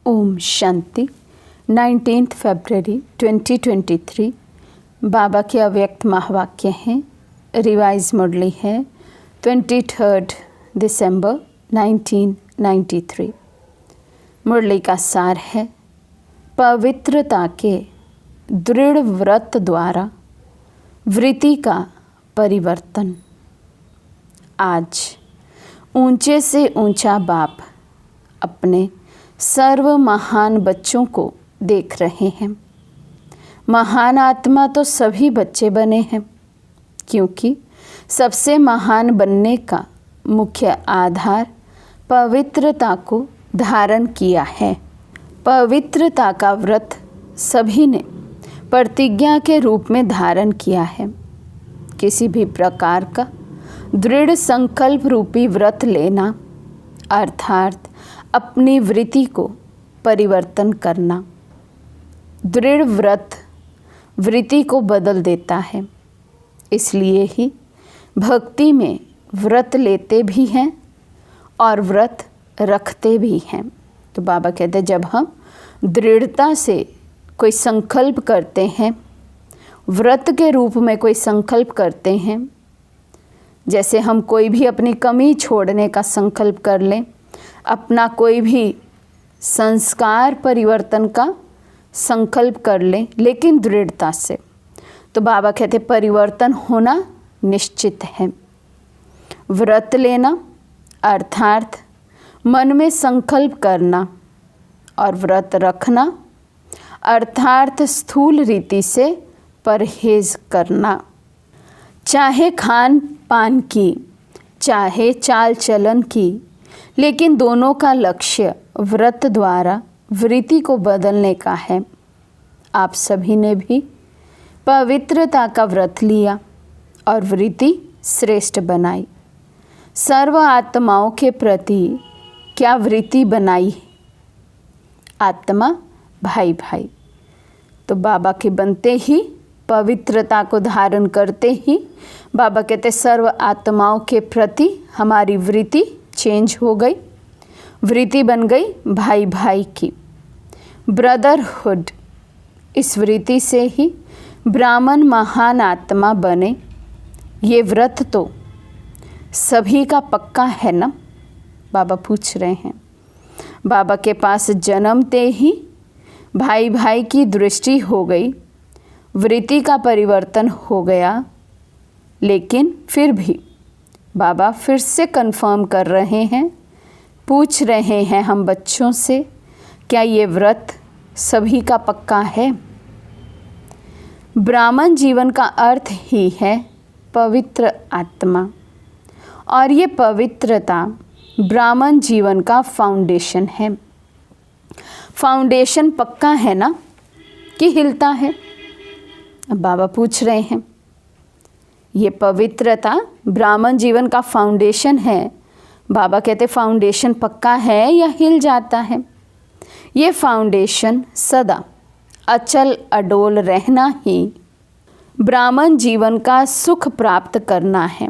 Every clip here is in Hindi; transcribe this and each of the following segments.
ओम शांति। 19 फरवरी 2023 बाबा के अव्यक्त महावाक्य हैं। रिवाइज मुरली है 23 दिसंबर 1993। मुरली का सार है, पवित्रता के दृढ़ व्रत द्वारा वृत्ति का परिवर्तन। आज ऊंचे से ऊंचा बाप अपने सर्व महान बच्चों को देख रहे हैं। महान आत्मा तो सभी बच्चे बने हैं, क्योंकि सबसे महान बनने का मुख्य आधार पवित्रता को धारण किया है। पवित्रता का व्रत सभी ने प्रतिज्ञा के रूप में धारण किया है। किसी भी प्रकार का दृढ़ संकल्प रूपी व्रत लेना अर्थात अपनी वृत्ति को परिवर्तन करना। दृढ़ व्रत वृत्ति को बदल देता है। इसलिए ही भक्ति में व्रत लेते भी हैं और व्रत रखते भी हैं। तो बाबा कहते हैं, जब हम दृढ़ता से कोई संकल्प करते हैं, व्रत के रूप में कोई संकल्प करते हैं, जैसे हम कोई भी अपनी कमी छोड़ने का संकल्प कर लें, अपना कोई भी संस्कार परिवर्तन का संकल्प कर लें, लेकिन दृढ़ता से, तो बाबा कहते परिवर्तन होना निश्चित है। व्रत लेना अर्थात मन में संकल्प करना और व्रत रखना अर्थात स्थूल रीति से परहेज करना। चाहे खान पान की, चाहे चाल चलन की, लेकिन दोनों का लक्ष्य व्रत द्वारा वृत्ति को बदलने का है। आप सभी ने भी पवित्रता का व्रत लिया और वृत्ति श्रेष्ठ बनाई। सर्व आत्माओं के प्रति क्या वृत्ति बनाई? आत्मा भाई भाई। तो बाबा के बनते ही, पवित्रता को धारण करते ही बाबा कहते सर्व आत्माओं के प्रति हमारी वृत्ति चेंज हो गई। वृत्ति बन गई भाई भाई की, ब्रदरहुड। इस वृत्ति से ही ब्राह्मण महान आत्मा बने। ये व्रत तो सभी का पक्का है ना? बाबा पूछ रहे हैं। बाबा के पास जन्मते ही भाई भाई की दृष्टि हो गई, वृत्ति का परिवर्तन हो गया। लेकिन फिर भी बाबा फिर से कंफर्म कर रहे हैं, पूछ रहे हैं हम बच्चों से, क्या ये व्रत सभी का पक्का है? ब्राह्मण जीवन का अर्थ ही है पवित्र आत्मा, और ये पवित्रता ब्राह्मण जीवन का फाउंडेशन है। फाउंडेशन पक्का है ना कि हिलता है? अब बाबा पूछ रहे हैं, ये पवित्रता ब्राह्मण जीवन का फाउंडेशन है। बाबा कहते फाउंडेशन पक्का है या हिल जाता है? ये फाउंडेशन सदा अचल अडोल रहना ही ब्राह्मण जीवन का सुख प्राप्त करना है।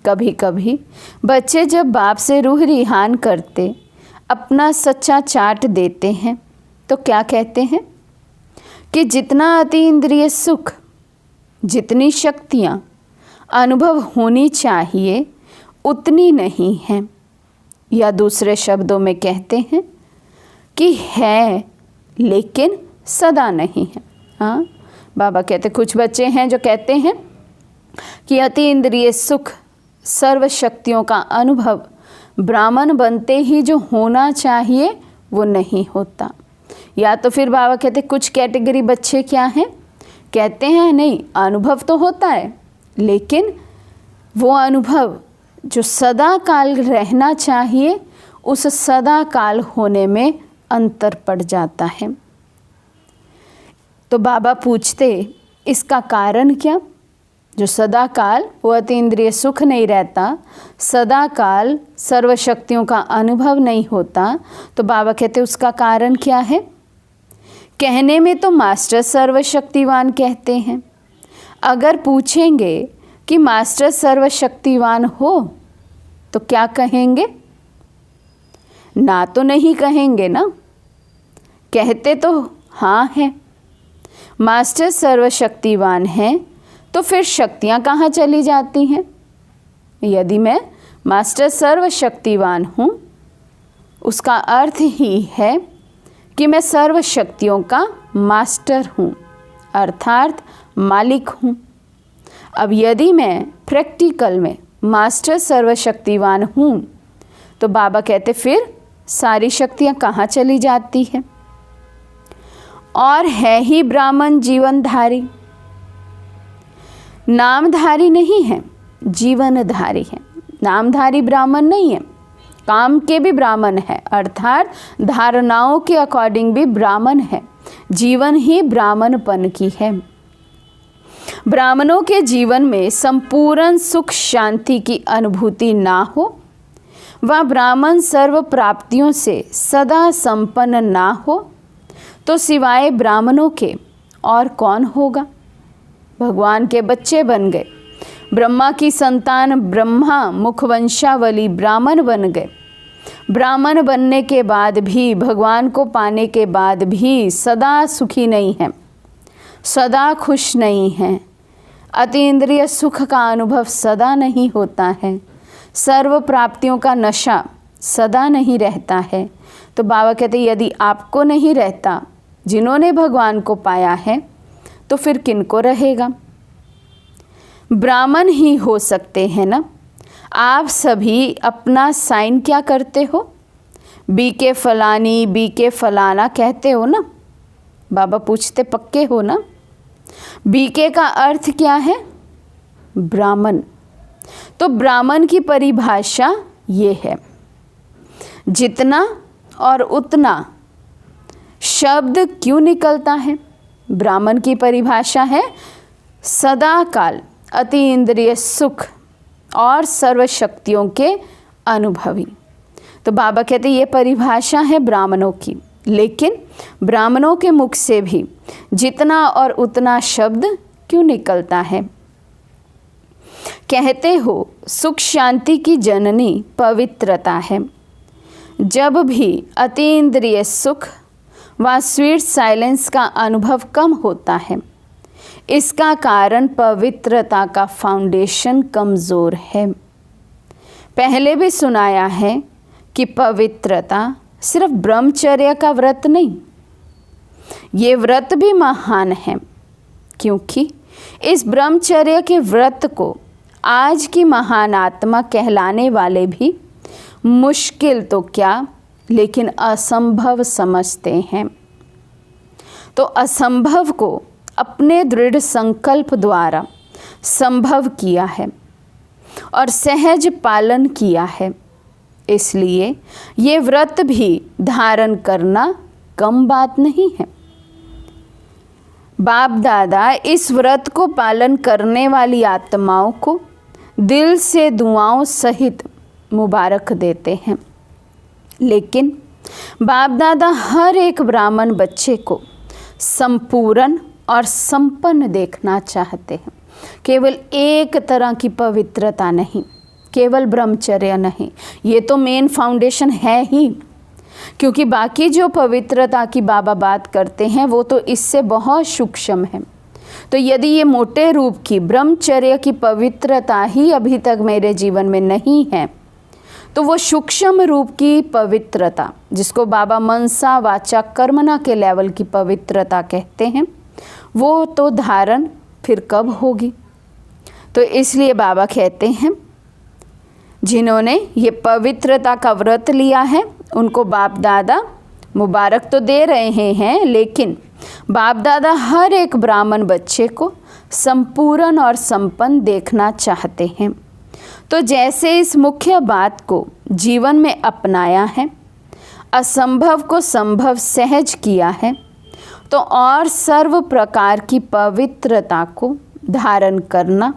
कभी कभी बच्चे जब बाप से रूह रिहान करते, अपना सच्चा चाट देते हैं, तो क्या कहते हैं कि जितना अति इंद्रिय सुख, जितनी शक्तियाँ अनुभव होनी चाहिए, उतनी नहीं है। या दूसरे शब्दों में कहते हैं कि है लेकिन सदा नहीं है। हाँ, बाबा कहते कुछ बच्चे हैं जो कहते हैं कि अति इंद्रिय सुख, सर्व शक्तियों का अनुभव ब्राह्मण बनते ही जो होना चाहिए वो नहीं होता। या तो फिर बाबा कहते कुछ कैटेगरी बच्चे क्या हैं, कहते हैं नहीं, अनुभव तो होता है, लेकिन वो अनुभव जो सदा काल रहना चाहिए, उस सदा काल होने में अंतर पड़ जाता है। तो बाबा पूछते इसका कारण क्या? जो सदा काल वो अति इंद्रिय सुख नहीं रहता, सदा काल सर्व शक्तियों का अनुभव नहीं होता, तो बाबा कहते उसका कारण क्या है? कहने में तो मास्टर सर्वशक्तिवान कहते हैं। अगर पूछेंगे कि मास्टर सर्वशक्तिवान हो तो क्या कहेंगे? ना तो नहीं कहेंगे ना, कहते तो हाँ हैं, मास्टर सर्वशक्तिवान हैं, तो फिर शक्तियाँ कहाँ चली जाती हैं? यदि मैं मास्टर सर्वशक्तिवान हूँ, उसका अर्थ ही है कि मैं सर्व शक्तियों का मास्टर हूँ, अर्थात मालिक हूँ। अब यदि मैं प्रैक्टिकल में मास्टर सर्वशक्तिवान हूँ, तो बाबा कहते फिर सारी शक्तियाँ कहाँ चली जाती हैं? और है ही ब्राह्मण जीवनधारी, नामधारी नहीं है, जीवनधारी है। नामधारी ब्राह्मण नहीं है, काम के भी ब्राह्मण है, अर्थात धारणाओं के अकॉर्डिंग भी ब्राह्मण है। जीवन ही ब्राह्मणपन की है। ब्राह्मणों के जीवन में संपूर्ण सुख शांति की अनुभूति ना हो, वह ब्राह्मण सर्व प्राप्तियों से सदा संपन्न ना हो, तो सिवाय ब्राह्मणों के और कौन होगा? भगवान के बच्चे बन गए, ब्रह्मा की संतान ब्रह्मा मुखवंशावली ब्राह्मण बन गए। ब्राह्मण बनने के बाद भी, भगवान को पाने के बाद भी सदा सुखी नहीं हैं, सदा खुश नहीं हैं। अतीन्द्रिय सुख का अनुभव सदा नहीं होता है, सर्व प्राप्तियों का नशा सदा नहीं रहता है। तो बाबा कहते यदि आपको नहीं रहता, जिन्होंने भगवान को पाया है, तो फिर किनको रहेगा? ब्राह्मण ही हो सकते हैं ना। आप सभी अपना साइन क्या करते हो? बीके फलानी, बीके फलाना कहते हो ना। बाबा पूछते पक्के हो ना? बीके का अर्थ क्या है? ब्राह्मण। तो ब्राह्मण की परिभाषा ये है, जितना और उतना शब्द क्यों निकलता है? ब्राह्मण की परिभाषा है सदा काल अति इंद्रिय सुख और सर्व शक्तियों के अनुभवी। तो बाबा कहते ये परिभाषा है ब्राह्मणों की, लेकिन ब्राह्मणों के मुख से भी जितना और उतना शब्द क्यों निकलता है? कहते हो सुख शांति की जननी पवित्रता है। जब भी अतीन्द्रिय सुख व स्वीट साइलेंस का अनुभव कम होता है, इसका कारण पवित्रता का फाउंडेशन कमज़ोर है। पहले भी सुनाया है कि पवित्रता सिर्फ ब्रह्मचर्य का व्रत नहीं, ये व्रत भी महान है, क्योंकि इस ब्रह्मचर्य के व्रत को आज की महान आत्मा कहलाने वाले भी मुश्किल तो क्या, लेकिन असंभव समझते हैं। तो असंभव को अपने दृढ़ संकल्प द्वारा संभव किया है और सहज पालन किया है। इसलिए ये व्रत भी धारण करना कम बात नहीं है। बाप दादा इस व्रत को पालन करने वाली आत्माओं को दिल से दुआओं सहित मुबारक देते हैं। लेकिन बाप दादा हर एक ब्राह्मण बच्चे को संपूर्ण और संपन्न देखना चाहते हैं। केवल एक तरह की पवित्रता नहीं, केवल ब्रह्मचर्य नहीं, ये तो मेन फाउंडेशन है ही, क्योंकि बाकी जो पवित्रता की बाबा बात करते हैं वो तो इससे बहुत सूक्ष्म है। तो यदि ये मोटे रूप की ब्रह्मचर्य की पवित्रता ही अभी तक मेरे जीवन में नहीं है, तो वो सूक्ष्म रूप की पवित्रता, जिसको बाबा मनसा वाचा कर्मणा के लेवल की पवित्रता कहते हैं, वो तो धारण फिर कब होगी? तो इसलिए बाबा कहते हैं जिन्होंने ये पवित्रता का व्रत लिया है उनको बाप दादा मुबारक तो दे रहे हैं, लेकिन बाप दादा हर एक ब्राह्मण बच्चे को संपूर्ण और संपन्न देखना चाहते हैं। तो जैसे इस मुख्य बात को जीवन में अपनाया है, असंभव को संभव सहज किया है, तो और सर्व प्रकार की पवित्रता को धारण करना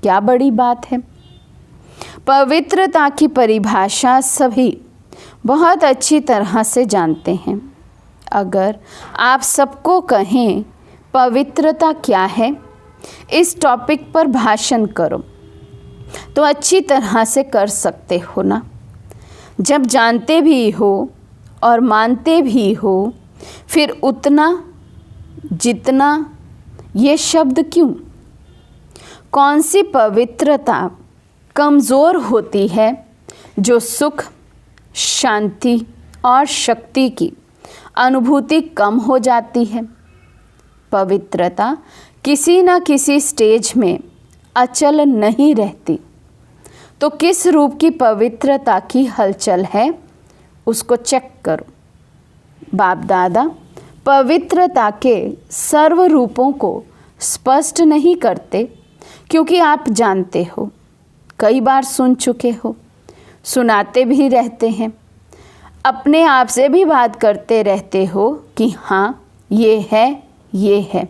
क्या बड़ी बात है। पवित्रता की परिभाषा सभी बहुत अच्छी तरह से जानते हैं। अगर आप सबको कहें पवित्रता क्या है, इस टॉपिक पर भाषण करो, तो अच्छी तरह से कर सकते हो ना। जब जानते भी हो और मानते भी हो फिर उतना, जितना, ये शब्द क्यों? कौन सी पवित्रता कमज़ोर होती है जो सुख, शांति और शक्ति की अनुभूति कम हो जाती है? पवित्रता किसी न किसी स्टेज में अचल नहीं रहती, तो किस रूप की पवित्रता की हलचल है उसको चेक करो। बाप दादा पवित्रता के सर्व रूपों को स्पष्ट नहीं करते, क्योंकि आप जानते हो, कई बार सुन चुके हो, सुनाते भी रहते हैं, अपने आप से भी बात करते रहते हो कि हाँ ये है, ये है।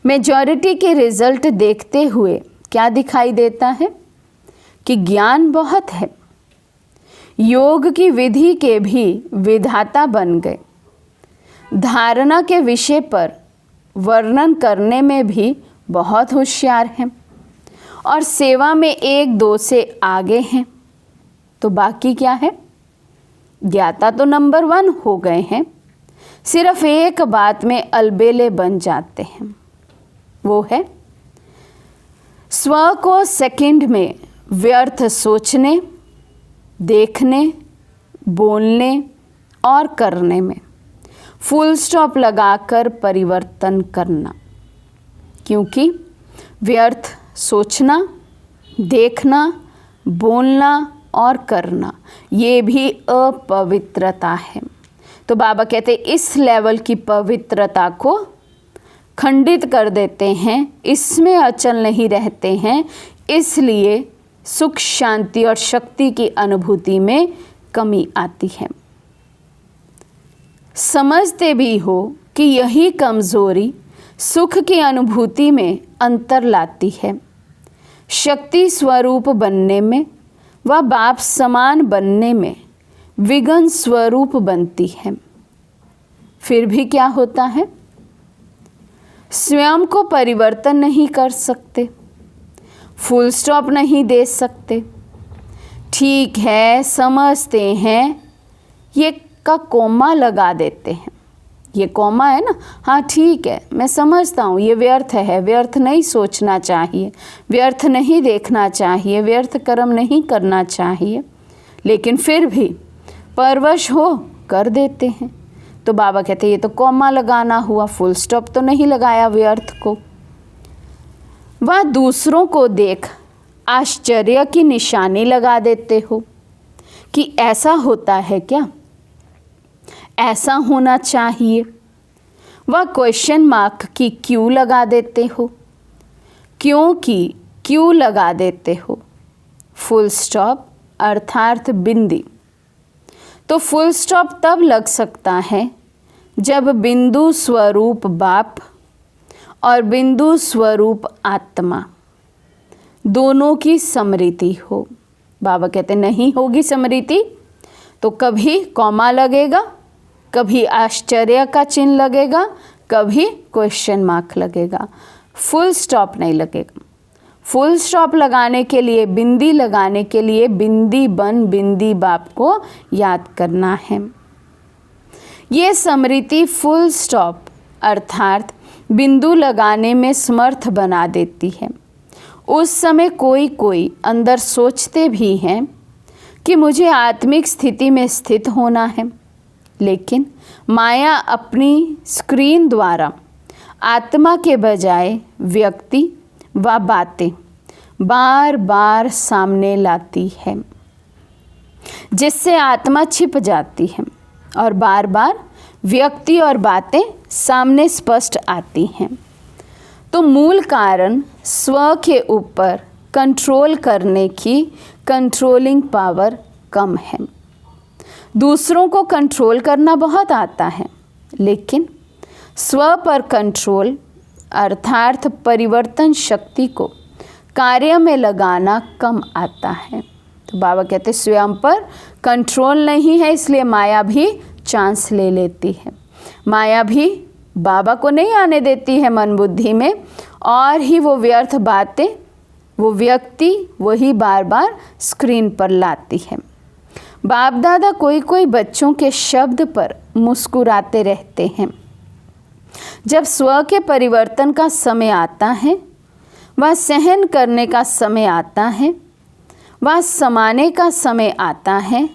मेजॉरिटी के रिजल्ट देखते हुए क्या दिखाई देता है कि ज्ञान बहुत है, योग की विधि के भी विधाता बन गए, धारणा के विषय पर वर्णन करने में भी बहुत होशियार हैं और सेवा में 1-2 से आगे हैं। तो बाकी क्या है? ज्ञाता तो नंबर 1 हो गए हैं, सिर्फ एक बात में अलबेले बन जाते हैं, वो है स्व को सेकंड में व्यर्थ सोचने, देखने, बोलने और करने में फुल स्टॉप लगाकर परिवर्तन करना। क्योंकि व्यर्थ सोचना, देखना, बोलना और करना ये भी अपवित्रता है। तो बाबा कहते हैं इस लेवल की पवित्रता को खंडित कर देते हैं, इसमें अचल नहीं रहते हैं, इसलिए सुख, शांति और शक्ति की अनुभूति में कमी आती है। समझते भी हो कि यही कमज़ोरी सुख की अनुभूति में अंतर लाती है, शक्ति स्वरूप बनने में व बाप समान बनने में विघ्न स्वरूप बनती है। फिर भी क्या होता है? स्वयं को परिवर्तन नहीं कर सकते, फुल स्टॉप नहीं दे सकते। ठीक है, समझते हैं, ये का कोमा लगा देते हैं। ये कोमा है ना, हाँ ठीक है, मैं समझता हूँ ये व्यर्थ है, व्यर्थ नहीं सोचना चाहिए, व्यर्थ नहीं देखना चाहिए, व्यर्थ कर्म नहीं करना चाहिए, लेकिन फिर भी परवश हो कर देते हैं। तो बाबा कहते हैं ये तो कोमा लगाना हुआ, फुल स्टॉप तो नहीं लगाया व्यर्थ को। वह दूसरों को देख आश्चर्य की निशानी लगा देते हो कि ऐसा होता है क्या, ऐसा होना चाहिए। वह क्वेश्चन मार्क की क्यों लगा देते हो, क्योंकि क्यों लगा देते हो। फुल स्टॉप अर्थात बिंदी। तो फुल स्टॉप तब लग सकता है जब बिंदु स्वरूप बाप और बिंदु स्वरूप आत्मा दोनों की समृद्धि हो। बाबा कहते नहीं होगी समृद्धि तो कभी कॉमा लगेगा, कभी आश्चर्य का चिन्ह लगेगा, कभी क्वेश्चन मार्क लगेगा, फुल स्टॉप नहीं लगेगा। फुल स्टॉप लगाने के लिए, बिंदी लगाने के लिए बिंदी बन बिंदी बाप को याद करना है। ये स्मृति फुल स्टॉप अर्थात बिंदु लगाने में समर्थ बना देती है। उस समय कोई कोई अंदर सोचते भी हैं कि मुझे आत्मिक स्थिति में स्थित होना है, लेकिन माया अपनी स्क्रीन द्वारा आत्मा के बजाय व्यक्ति व बातें बार बार सामने लाती है, जिससे आत्मा छिप जाती है और बार बार व्यक्ति और बातें सामने स्पष्ट आती हैं। तो मूल कारण स्व के ऊपर कंट्रोल करने की कंट्रोलिंग पावर कम है। दूसरों को कंट्रोल करना बहुत आता है, लेकिन स्व पर कंट्रोल अर्थात परिवर्तन शक्ति को कार्य में लगाना कम आता है। तो बाबा कहते स्वयं पर कंट्रोल नहीं है, इसलिए माया भी चांस ले लेती है। माया भी बाबा को नहीं आने देती है मन बुद्धि में, और ही वो व्यर्थ बातें, वो व्यक्ति वही बार बार स्क्रीन पर लाती है। बाप दादा कोई कोई बच्चों के शब्द पर मुस्कुराते रहते हैं। जब स्व के परिवर्तन का समय आता है, वह सहन करने का समय आता है, वह समाने का समय आता है,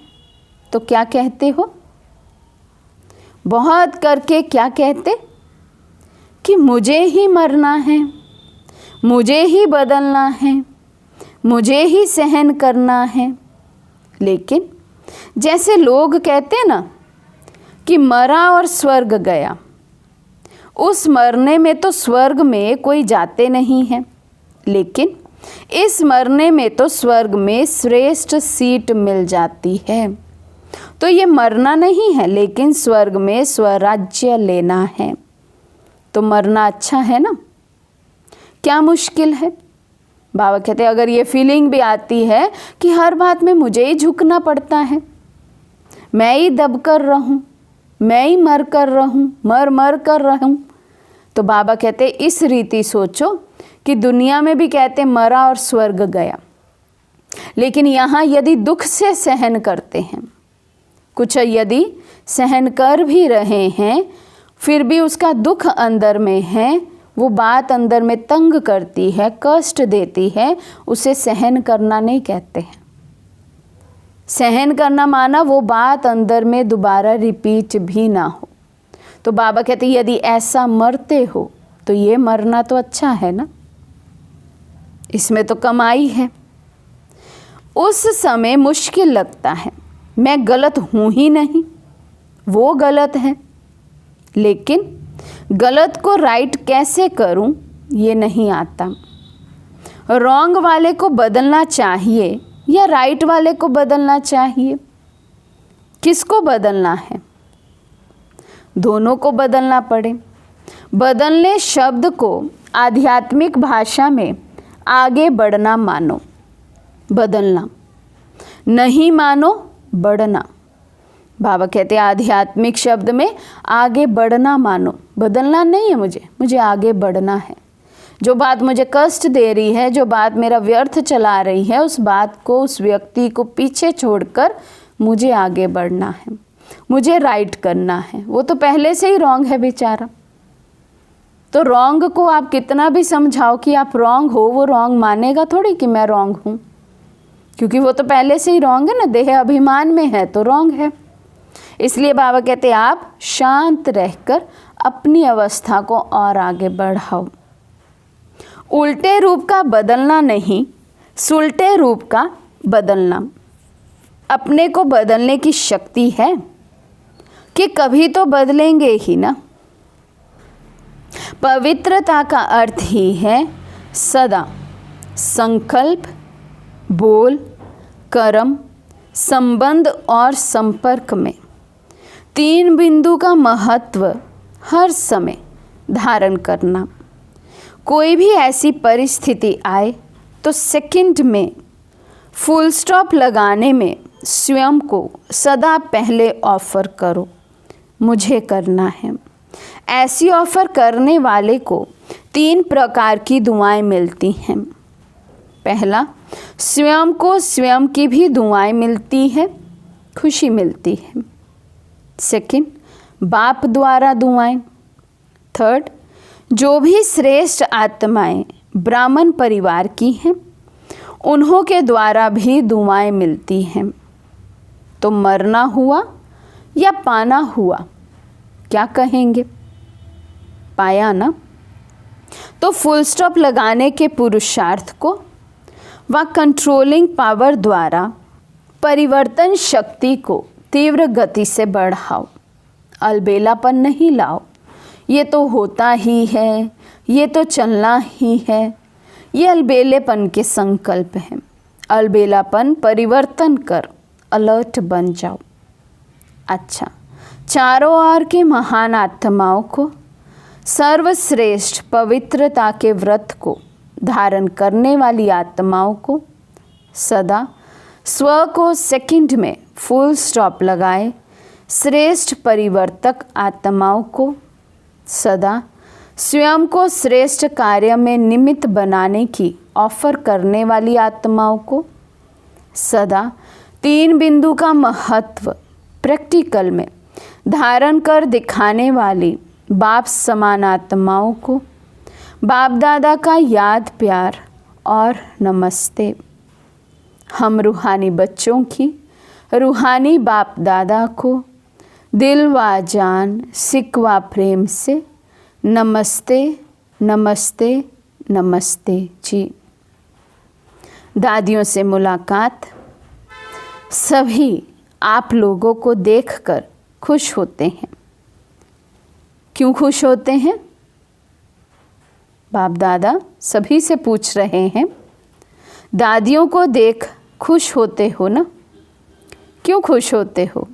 तो क्या कहते हो? बहुत करके क्या कहते कि मुझे ही मरना है, मुझे ही बदलना है, मुझे ही सहन करना है। लेकिन जैसे लोग कहते ना कि मरा और स्वर्ग गया, उस मरने में तो स्वर्ग में कोई जाते नहीं है, लेकिन इस मरने में तो स्वर्ग में श्रेष्ठ सीट मिल जाती है। तो ये मरना नहीं है, लेकिन स्वर्ग में स्वराज्य लेना है। तो मरना अच्छा है ना, क्या मुश्किल है? बाबा कहते हैं अगर ये फीलिंग भी आती है कि हर बात में मुझे ही झुकना पड़ता है, मैं ही दब कर रहूं, मैं ही मर कर रहूं, मर कर रहूं, तो बाबा कहते हैं इस रीति सोचो कि दुनिया में भी कहते मरा और स्वर्ग गया, लेकिन यहाँ यदि दुख से सहन करते हैं, कुछ यदि सहन कर भी रहे हैं, फिर भी उसका दुख अंदर में है, वो बात अंदर में तंग करती है, कष्ट देती है, उसे सहन करना नहीं कहते हैं। सहन करना माना वो बात अंदर में दोबारा रिपीट भी ना हो। तो बाबा कहते यदि ऐसा मरते हो तो ये मरना तो अच्छा है ना, इसमें तो कमाई है। उस समय मुश्किल लगता है, मैं गलत हूँ ही नहीं, वो गलत है, लेकिन गलत को राइट कैसे करूं ये नहीं आता। रॉन्ग वाले को बदलना चाहिए या राइट वाले को बदलना चाहिए? किसको बदलना है? दोनों को बदलना पड़े। बदलने शब्द को आध्यात्मिक भाषा में आगे बढ़ना मानो, बदलना नहीं मानो बढ़ना। बाबा कहते हैं आध्यात्मिक शब्द में आगे बढ़ना मानो, बदलना नहीं है, मुझे आगे बढ़ना है। जो बात मुझे कष्ट दे रही है, जो बात मेरा व्यर्थ चला रही है, उस बात को, उस व्यक्ति को पीछे छोड़कर मुझे आगे बढ़ना है, मुझे राइट करना है। वो तो पहले से ही रॉन्ग है बेचारा। तो रॉन्ग को आप कितना भी समझाओ कि आप रॉन्ग हो, वो रॉन्ग मानेगा थोड़ी कि मैं रॉन्ग हूँ, क्योंकि वो तो पहले से ही रॉन्ग है ना, देह अभिमान में है तो रॉन्ग है। इसलिए बाबा कहते हैं आप शांत रहकर अपनी अवस्था को और आगे बढ़ाओ। उल्टे रूप का बदलना नहीं, सुलटे रूप का बदलना। अपने को बदलने की शक्ति है कि कभी तो बदलेंगे ही ना। पवित्रता का अर्थ ही है सदा संकल्प, बोल, कर्म, संबंध और संपर्क में 3 बिंदु का महत्व हर समय धारण करना। कोई भी ऐसी परिस्थिति आए तो सेकंड में फुल स्टॉप लगाने में स्वयं को सदा पहले ऑफर करो, मुझे करना है। ऐसी ऑफर करने वाले को 3 प्रकार की दुआएं मिलती हैं। पहला, स्वयं को स्वयं की भी दुआएं मिलती है, खुशी मिलती है। सेकंड, बाप द्वारा दुआएं। थर्ड, जो भी श्रेष्ठ आत्माएं ब्राह्मण परिवार की हैं, उन्हों के द्वारा भी दुआएं मिलती हैं। तो मरना हुआ या पाना हुआ, क्या कहेंगे? पाया ना। तो फुल स्टॉप लगाने के पुरुषार्थ को व कंट्रोलिंग पावर द्वारा परिवर्तन शक्ति को तीव्र गति से बढ़ाओ। अलबेलापन नहीं लाओ, ये तो होता ही है, ये तो चलना ही है, ये अलबेलेपन के संकल्प हैं। अलबेलापन परिवर्तन कर अलर्ट बन जाओ। अच्छा, चारों ओर के महान आत्माओं को, सर्वश्रेष्ठ पवित्रता के व्रत को धारण करने वाली आत्माओं को सदा स्व को सेकंड में फुल स्टॉप लगाए, श्रेष्ठ परिवर्तक आत्माओं को सदा स्वयं को श्रेष्ठ कार्य में निमित्त बनाने की ऑफर करने वाली आत्माओं को सदा 3 बिंदु का महत्व प्रैक्टिकल में धारण कर दिखाने वाली बाप समान आत्माओं को बाप दादा का याद प्यार और नमस्ते। हम रूहानी बच्चों की रूहानी बाप दादा को दिल व जान सिक व प्रेम से नमस्ते नमस्ते नमस्ते जी। दादियों से मुलाकात। सभी आप लोगों को देखकर खुश होते हैं। क्यों खुश होते हैं? बाप दादा सभी से पूछ रहे हैं, दादियों को देख खुश होते हो ना? क्यों खुश होते हो?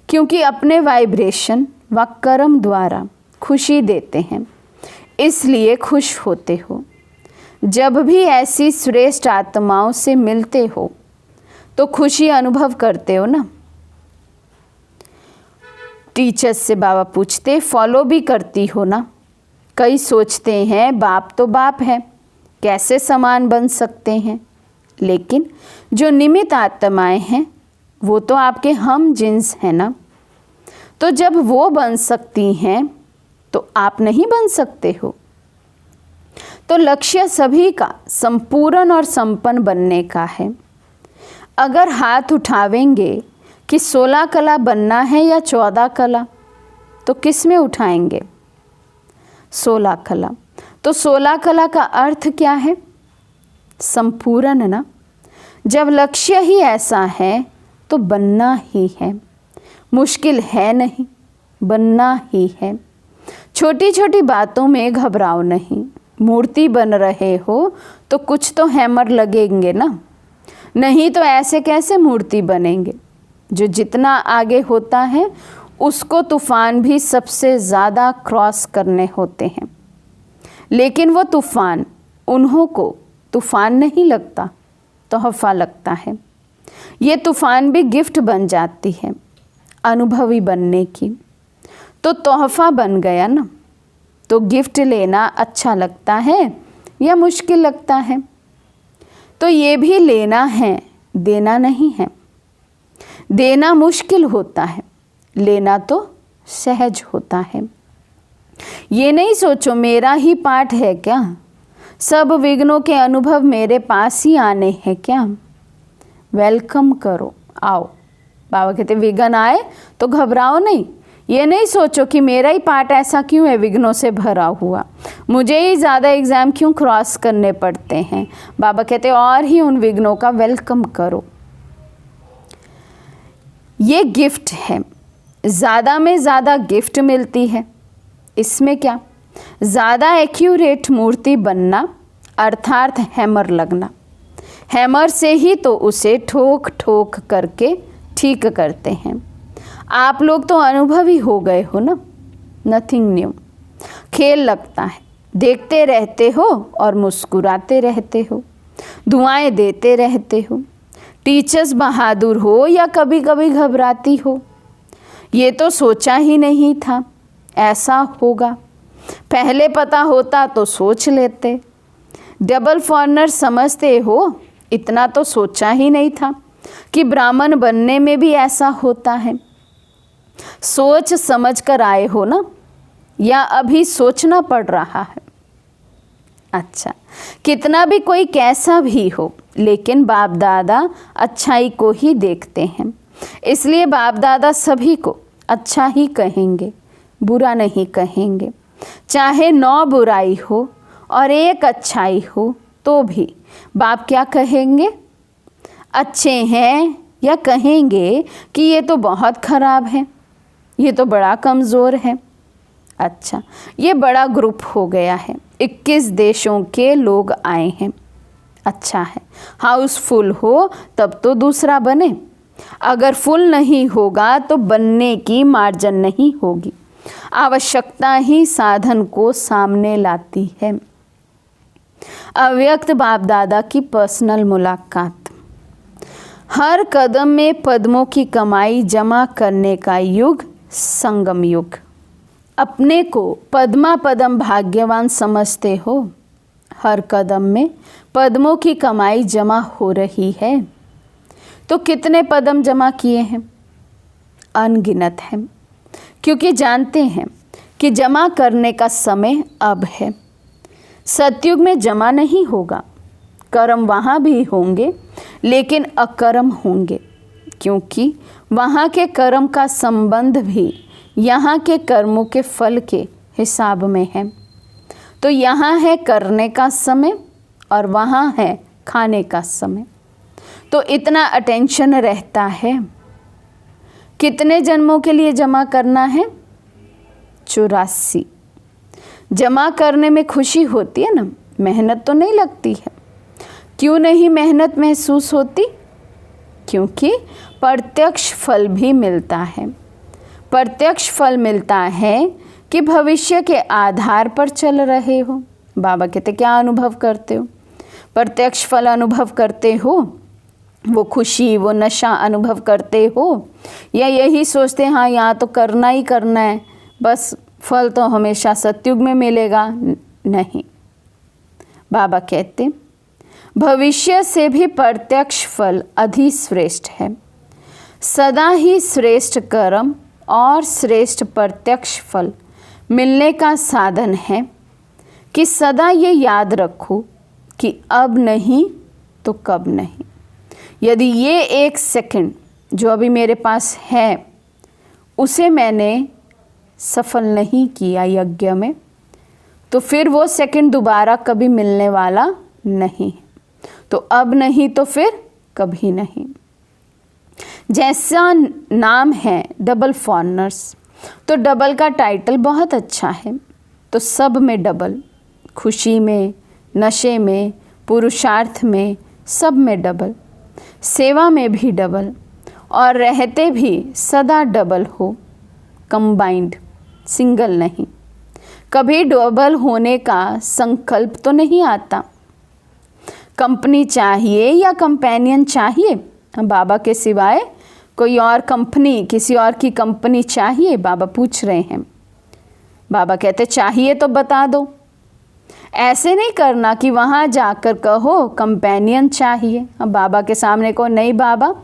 क्योंकि अपने वाइब्रेशन व कर्म द्वारा खुशी देते हैं, इसलिए खुश होते हो। जब भी ऐसी श्रेष्ठ आत्माओं से मिलते हो तो खुशी अनुभव करते हो ना? टीचर्स से बाबा पूछते, फॉलो भी करती हो ना? कई सोचते हैं बाप तो बाप है, कैसे समान बन सकते हैं? लेकिन जो निमित्त आत्माएं हैं वो तो आपके हम जिन्स हैं ना। तो जब वो बन सकती हैं तो आप नहीं बन सकते हो। तो लक्ष्य सभी का संपूर्ण और संपन्न बनने का है। अगर हाथ उठावेंगे कि 16 कला बनना है या 14 कला, तो किस में उठाएंगे? 16 कला। तो 16 कला का अर्थ क्या है? संपूर्ण ना। जब लक्ष्य ही ऐसा है तो बनना ही है, मुश्किल है नहीं, बनना ही है। छोटी छोटी बातों में घबराओ नहीं। मूर्ति बन रहे हो तो कुछ तो हैमर लगेंगे ना, नहीं तो ऐसे कैसे मूर्ति बनेंगे? जो जितना आगे होता है उसको तूफान भी सबसे ज़्यादा क्रॉस करने होते हैं, लेकिन वो तूफान उन्हों को तूफान नहीं लगता, तोहफा लगता है। ये तूफान भी गिफ्ट बन जाती है अनुभवी बनने की, तो तोहफा बन गया ना। तो गिफ्ट लेना अच्छा लगता है या मुश्किल लगता है? तो ये भी लेना है, देना नहीं है। देना मुश्किल होता है, लेना तो सहज होता है। ये नहीं सोचो मेरा ही पाठ है क्या, सब विघ्नों के अनुभव मेरे पास ही आने हैं क्या। वेलकम करो, आओ। बाबा कहते विघ्न आए तो घबराओ नहीं। ये नहीं सोचो कि मेरा ही पार्ट ऐसा क्यों है विघ्नों से भरा हुआ, मुझे ही ज़्यादा एग्ज़ाम क्यों क्रॉस करने पड़ते हैं। बाबा कहते और ही उन विघ्नों का वेलकम करो। ये गिफ्ट है, ज़्यादा में ज़्यादा गिफ्ट मिलती है। इसमें क्या, ज़्यादा एक्यूरेट मूर्ति बनना अर्थात हैमर लगना। हैमर से ही तो उसे ठोक ठोक करके ठीक करते हैं। आप लोग तो अनुभवी हो गए हो ना, नथिंग न्यू। खेल लगता है, देखते रहते हो और मुस्कुराते रहते हो, दुआएं देते रहते हो। टीचर्स बहादुर हो या कभी कभी घबराती हो। ये तो सोचा ही नहीं था ऐसा होगा, पहले पता होता तो सोच लेते। डबल फॉरनर समझते हो, इतना तो सोचा ही नहीं था कि ब्राह्मण बनने में भी ऐसा होता है। सोच समझ कर आए हो ना, या अभी सोचना पड़ रहा है? अच्छा, कितना भी कोई कैसा भी हो, लेकिन बाप दादा अच्छाई को ही देखते हैं, इसलिए बाप दादा सभी को अच्छा ही कहेंगे, बुरा नहीं कहेंगे। चाहे 9 बुराई हो और 1 अच्छाई हो तो भी बाप क्या कहेंगे? अच्छे हैं, या कहेंगे कि ये तो बहुत खराब है, ये तो बड़ा कमज़ोर है। अच्छा, ये बड़ा ग्रुप हो गया है, 21 देशों के लोग आए हैं। अच्छा है, हाउसफुल हो तब तो दूसरा बने, अगर फुल नहीं होगा तो बनने की मार्जिन नहीं होगी। आवश्यकता ही साधन को सामने लाती है। अव्यक्त बाप दादा की पर्सनल मुलाकात। हर कदम में पद्मों की कमाई जमा करने का युग संगम युग। अपने को पद्मा पदम भाग्यवान समझते हो? हर कदम में पद्मों की कमाई जमा हो रही है। तो कितने पदम जमा किए हैं? अनगिनत है, क्योंकि जानते हैं कि जमा करने का समय अब है। सतयुग में जमा नहीं होगा, कर्म वहाँ भी होंगे लेकिन अकर्म होंगे, क्योंकि वहाँ के कर्म का संबंध भी यहाँ के कर्मों के फल के हिसाब में है। तो यहाँ है करने का समय और वहाँ है खाने का समय। तो इतना अटेंशन रहता है। कितने जन्मों के लिए जमा करना है? 84। जमा करने में खुशी होती है ना, मेहनत तो नहीं लगती है। क्यों नहीं मेहनत महसूस होती? क्योंकि प्रत्यक्ष फल भी मिलता है। प्रत्यक्ष फल मिलता है कि भविष्य के आधार पर चल रहे हो। बाबा कहते क्या अनुभव करते हो? प्रत्यक्ष फल अनुभव करते हो, वो खुशी, वो नशा अनुभव करते हो, या यही सोचते हैं हाँ यहाँ तो करना ही करना है, बस फल तो हमेशा सतयुग में मिलेगा? नहीं, बाबा कहते भविष्य से भी प्रत्यक्ष फल अधिश्रेष्ठ है। सदा ही श्रेष्ठ कर्म और श्रेष्ठ प्रत्यक्ष फल मिलने का साधन है कि सदा ये याद रखो कि अब नहीं तो कब नहीं। यदि ये 1 सेकंड जो अभी मेरे पास है उसे मैंने सफल नहीं किया यज्ञ में, तो फिर वो सेकंड दोबारा कभी मिलने वाला नहीं। तो अब नहीं तो फिर कभी नहीं। जैसा नाम है डबल फॉरनर्स, तो डबल का टाइटल बहुत अच्छा है। तो सब में डबल, खुशी में, नशे में, पुरुषार्थ में, सब में डबल, सेवा में भी डबल, और रहते भी सदा डबल हो, कंबाइंड, सिंगल नहीं। कभी डबल होने का संकल्प तो नहीं आता। कंपनी चाहिए या कंपेनियन चाहिए? बाबा के सिवाय कोई और कंपनी, किसी और की कंपनी चाहिए? बाबा पूछ रहे हैं। बाबा कहते चाहिए तो बता दो। ऐसे नहीं करना कि वहाँ जाकर कहो कंपेनियन चाहिए। अब बाबा के सामने को नहीं बाबा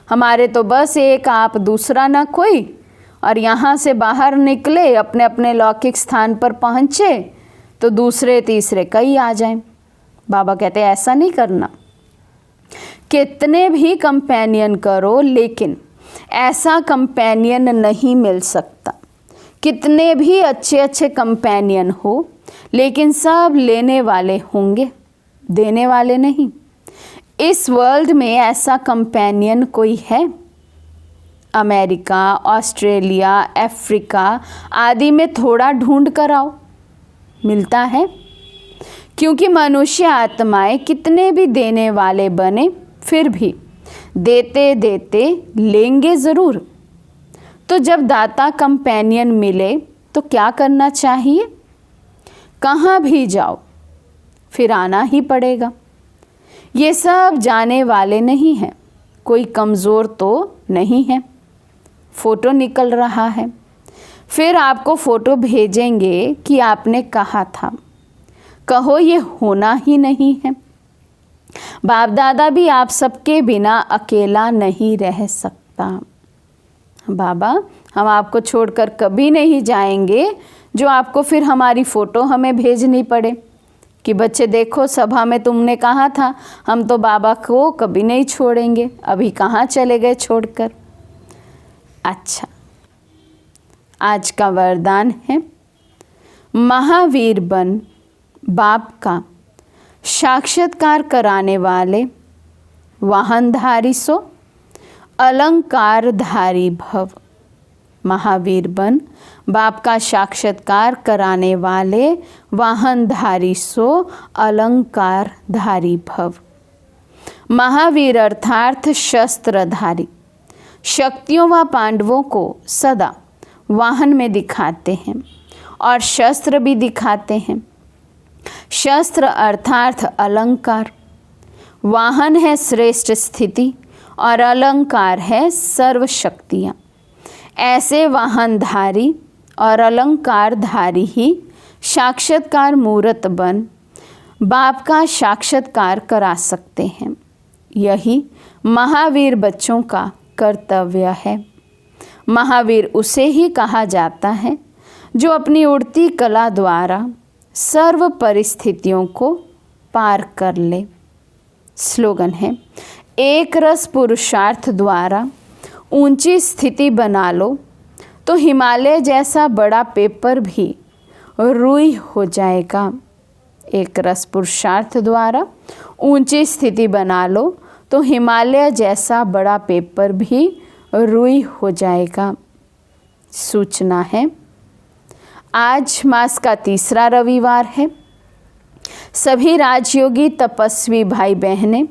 हमारे तो बस एक आप, दूसरा ना कोई, और यहाँ से बाहर निकले अपने अपने लौकिक स्थान पर पहुँचे तो दूसरे तीसरे कई आ जाएं। बाबा कहते ऐसा नहीं करना। कितने भी कंपेनियन करो लेकिन ऐसा कंपेनियन नहीं मिल सकता। कितने भी अच्छे अच्छे कंपेनियन हो लेकिन सब लेने वाले होंगे, देने वाले नहीं। इस वर्ल्ड में ऐसा कंपेनियन कोई है? अमेरिका, ऑस्ट्रेलिया, अफ्रीका आदि में थोड़ा ढूंढ कर आओ, मिलता है? क्योंकि मनुष्य आत्माएं कितने भी देने वाले बने फिर भी देते देते लेंगे ज़रूर। तो जब दाता कंपेनियन मिले तो क्या करना चाहिए? कहाँ भी जाओ फिर आना ही पड़ेगा। ये सब जाने वाले नहीं हैं। कोई कमज़ोर तो नहीं है। फ़ोटो निकल रहा है, फिर आपको फ़ोटो भेजेंगे कि आपने कहा था। कहो ये होना ही नहीं है। बाप दादा भी आप सबके बिना अकेला नहीं रह सकता। बाबा हम आपको छोड़कर कभी नहीं जाएंगे जो आपको फिर हमारी फ़ोटो हमें भेजनी पड़े कि बच्चे देखो सभा में तुमने कहा था हम तो बाबा को कभी नहीं छोड़ेंगे, अभी कहाँ चले गए छोड़कर। अच्छा, आज का वरदान है महावीर बन बाप का साक्षात्कार कराने वाले वाहनधारी सो अलंकारधारी भव। महावीर बन बाप का साक्षात्कार कराने वाले वाहनधारी सो अलंकारधारी भव। महावीर अर्थात शस्त्रधारी, शक्तियों व पांडवों को सदा वाहन में दिखाते हैं और शस्त्र भी दिखाते हैं। शस्त्र अर्थात अलंकार, वाहन है श्रेष्ठ स्थिति और अलंकार है सर्व शक्तियाँ। ऐसे वाहनधारी और अलंकारधारी ही साक्षात्कार मूर्त बन बाप का साक्षात्कार करा सकते हैं। यही महावीर बच्चों का कर्तव्य है। महावीर उसे ही कहा जाता है जो अपनी उड़ती कला द्वारा सर्व परिस्थितियों को पार कर ले। स्लोगन है, एक रस पुरुषार्थ द्वारा ऊंची स्थिति बना लो तो हिमालय जैसा बड़ा पेपर भी रुई हो जाएगा। एक रस पुरुषार्थ द्वारा ऊंची स्थिति बना लो तो हिमालय जैसा बड़ा पेपर भी रुई हो जाएगा। सूचना है, आज मास का तीसरा रविवार है। सभी राजयोगी तपस्वी भाई बहनें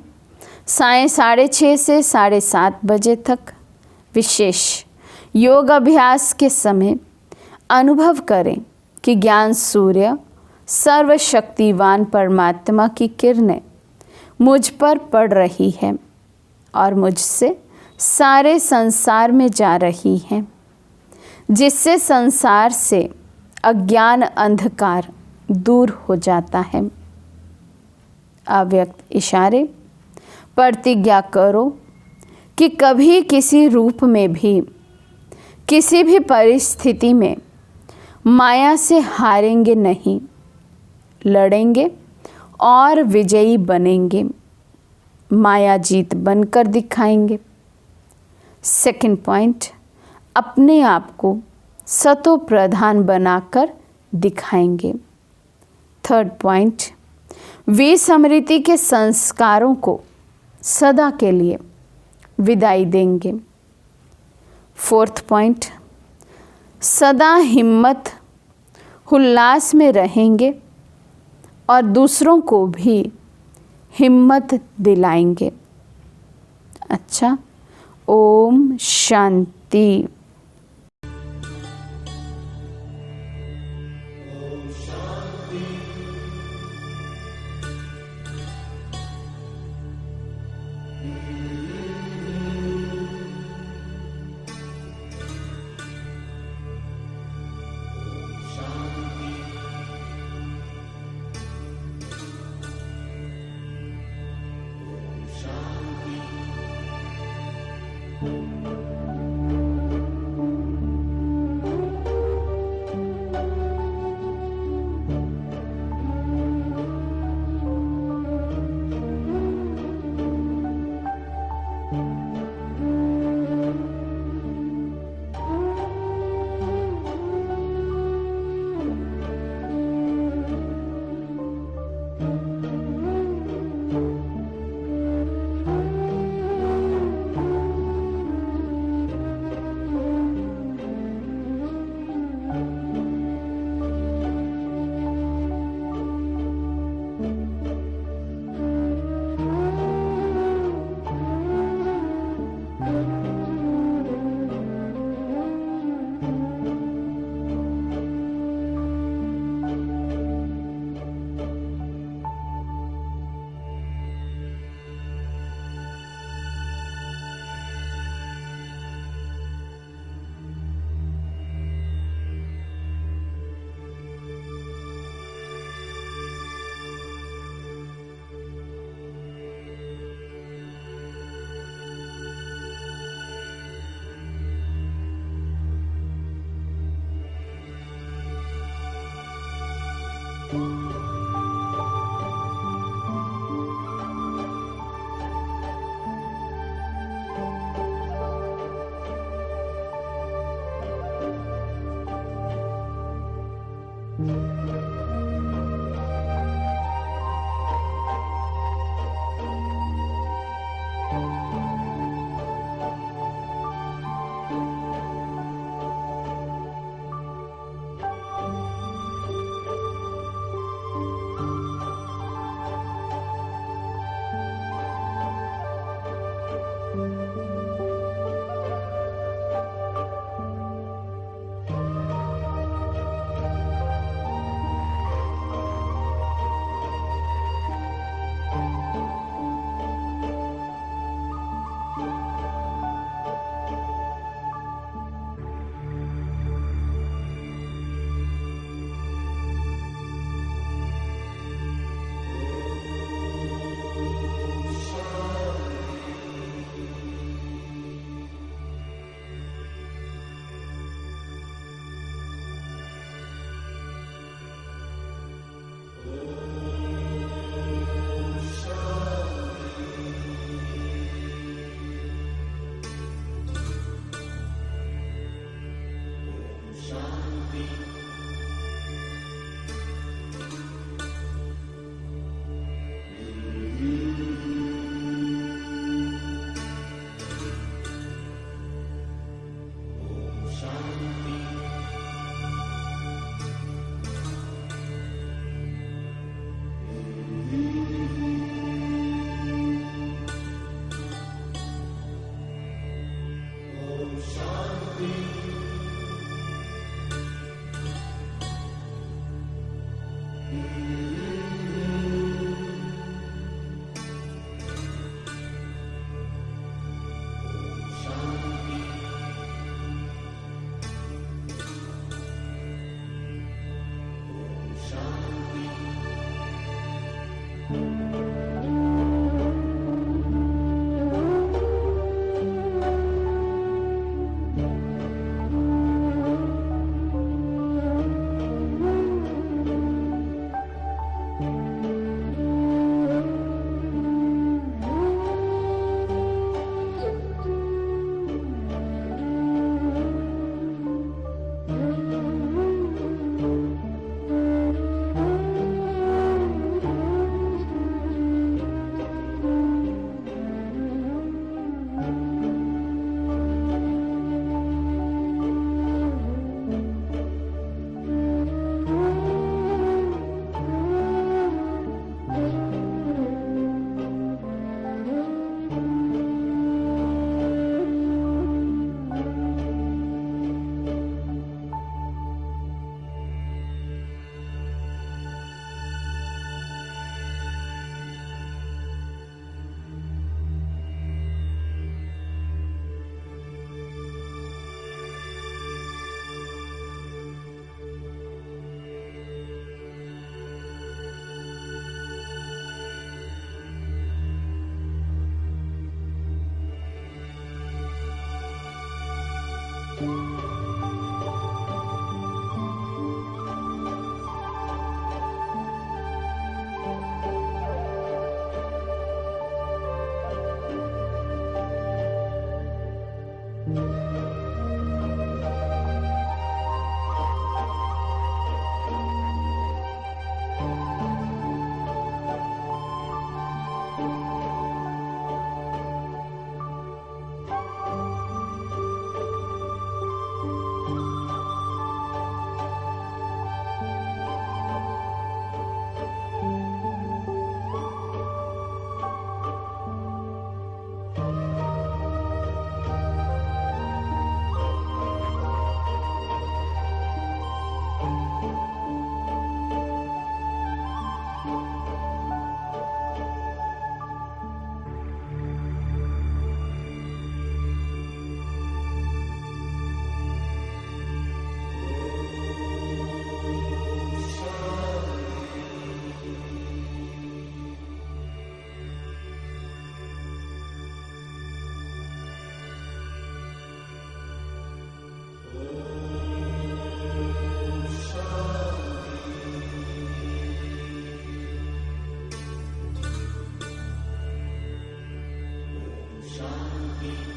सायं 6:30 से 7:30 बजे तक विशेष योग अभ्यास के समय अनुभव करें कि ज्ञान सूर्य सर्वशक्तिवान परमात्मा की किरणें मुझ पर पड़ रही है और मुझसे सारे संसार में जा रही हैं, जिससे संसार से अज्ञान अंधकार दूर हो जाता है। अव्यक्त इशारे, प्रतिज्ञा करो कि कभी किसी रूप में भी किसी भी परिस्थिति में माया से हारेंगे नहीं, लड़ेंगे और विजयी बनेंगे, माया जीत बनकर दिखाएंगे। सेकंड पॉइंट, अपने आप को सतो प्रधान बनाकर दिखाएंगे। थर्ड पॉइंट, विस्मृति के संस्कारों को सदा के लिए विदाई देंगे। फोर्थ पॉइंट, सदा हिम्मत उल्लास में रहेंगे और दूसरों को भी हिम्मत दिलाएंगे। अच्छा, ओम शांति। Shanti.